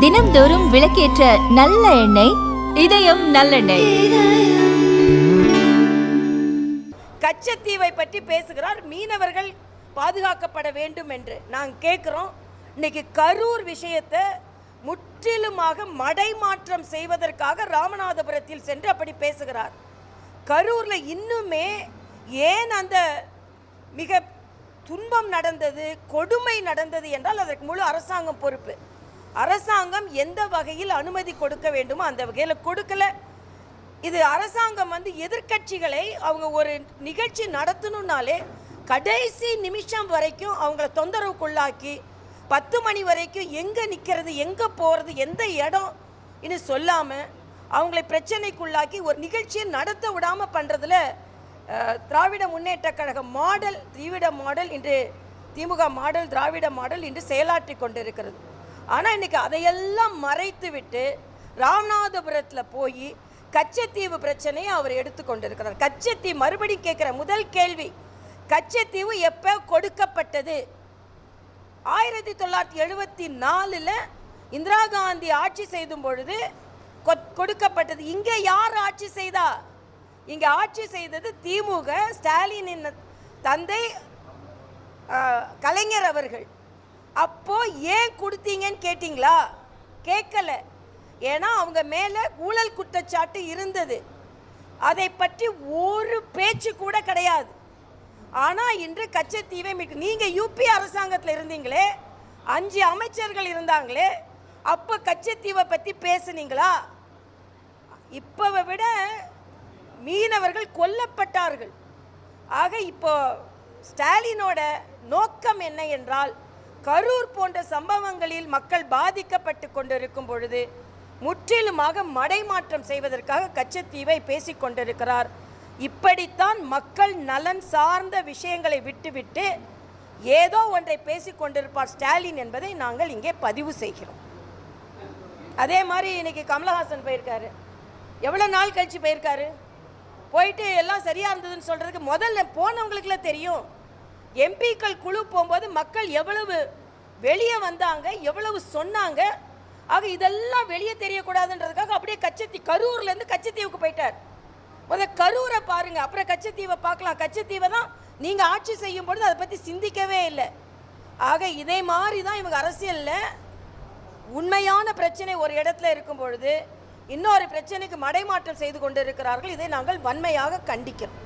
தினம்தோறும் விளக்கேற்ற நல்ல எண்ணெய் இதயம் நல்லெண்ணெய். கச்சத்தீவை பற்றி பேசுகிறார். மீனவர்கள் பாதுகாக்கப்பட வேண்டும் என்று நாங்கள் கேட்குறோம். இன்னைக்கு கரூர் விஷயத்தை முற்றிலுமாக மடைமாற்றம் செய்வதற்காக ராமநாதபுரத்தில் சென்று அப்படி பேசுகிறார். கரூரில் இன்னுமே ஏன் அந்த மிக துன்பம் நடந்தது, கொடுமை நடந்தது என்றால் அதற்கு முழு அரசாங்கம் பொறுப்பு. அரசாங்கம் எந்த வகையில் அனுமதி கொடுக்க வேண்டுமோ அந்த வகையில் கொடுக்கல. இது அரசாங்கம் எதிர்க்கட்சிகளை அவங்க ஒரு நிகழ்ச்சி நடத்தணும்னாலே கடைசி நிமிஷம் வரைக்கும் அவங்கள தொந்தரவுக்குள்ளாக்கி 10 மணி வரைக்கும் எங்கே நிற்கிறது, எங்கே போகிறது, எந்த இடம் இன்னும் சொல்லாமல் அவங்களை பிரச்சனைக்குள்ளாக்கி ஒரு நிகழ்ச்சியை நடத்த விடாமல் பண்ணுறதுல திராவிட முன்னேற்ற கழகம் மாடல், திராவிட மாடல் இன்று திமுக மாடல், திராவிட மாடல் இன்று செயலாற்றி கொண்டிருக்கிறது. ஆனால் இன்றைக்கி அதையெல்லாம் மறைத்து விட்டு ராமநாதபுரத்தில் போய் கச்சத்தீவு பிரச்சனையை அவர் எடுத்துக்கொண்டிருக்கிறார். கச்சத்தீவு மறுபடியும் கேட்குற முதல் கேள்வி, கச்சத்தீவு எப்போ கொடுக்கப்பட்டது? 1974 இந்திரா காந்தி ஆட்சி செய்தும் பொழுது கொடுக்கப்பட்டது. இங்கே யார் ஆட்சி செய்தா? இங்கே ஆட்சி செய்தது திமுக, ஸ்டாலினின் தந்தை கலைஞர் அவர்கள். அப்போ ஏன் கொடுத்தீங்கன்னு கேட்டிங்களா? கேட்கல. ஏன்னா அவங்க மேலே ஊழல் குற்றச்சாட்டு இருந்தது. அதை பற்றி ஒரு பேச்சு கூட கிடையாது. ஆனால் இன்று கச்சத்தீவை நீங்கள் யூபி அரசாங்கத்தில் இருந்தீங்களே, 5 அமைச்சர்கள் இருந்தாங்களே, அப்போ கச்சத்தீவை பற்றி பேசுனீங்களா? இப்போவை விட மீனவர்கள் கொல்லப்பட்டார்கள். ஆக இப்போ ஸ்டாலினோட நோக்கம் என்ன என்றால், கரூர் போன்ற சம்பவங்களில் மக்கள் பாதிக்கப்பட்டு கொண்டிருக்கும் பொழுது முற்றிலுமாக மடைமாற்றம் செய்வதற்காக கச்சத்தீவை பேசிக்கொண்டிருக்கிறார். இப்படித்தான் மக்கள் நலன் சார்ந்த விஷயங்களை விட்டுவிட்டு ஏதோ ஒன்றை பேசிக்கொண்டிருப்பார் ஸ்டாலின் என்பதை நாங்கள் இங்கே பதிவு செய்கிறோம். அதே மாதிரி இன்னைக்கு கமலஹாசன் போயிருக்காரு. எவ்வளோ நாள் கழிச்சு போயிருக்காரு? போயிட்டு எல்லாம் சரியாக இருந்ததுன்னு சொல்கிறதுக்கு முதல்ல போனவங்களுக்குலாம் தெரியும். எம்பிக்கள் குழு போகும்போது மக்கள் எவ்வளவு வெளியே வந்தாங்க, எவ்வளவு சொன்னாங்க. ஆக இதெல்லாம் வெளியே தெரியக்கூடாதுன்றதுக்காக அப்படியே கரூர்லேருந்து கச்சத்தீவுக்கு போயிட்டார். முதல் கரூரை பாருங்கள், அப்புறம் கச்சத்தீவை பார்க்கலாம். கச்சத்தீவை தான் நீங்கள் ஆட்சி செய்யும் பொழுது அதை பற்றி சிந்திக்கவே இல்லை. ஆக இதே மாதிரி தான் இவங்க அரசியலில் உண்மையான பிரச்சனை ஒரு இடத்துல இருக்கும் பொழுது இன்னொரு பிரச்சனைக்கு மடைமாற்றம் செய்து கொண்டிருக்கிறார்கள். இதை நாங்கள் வன்மையாக கண்டிக்கிறோம்.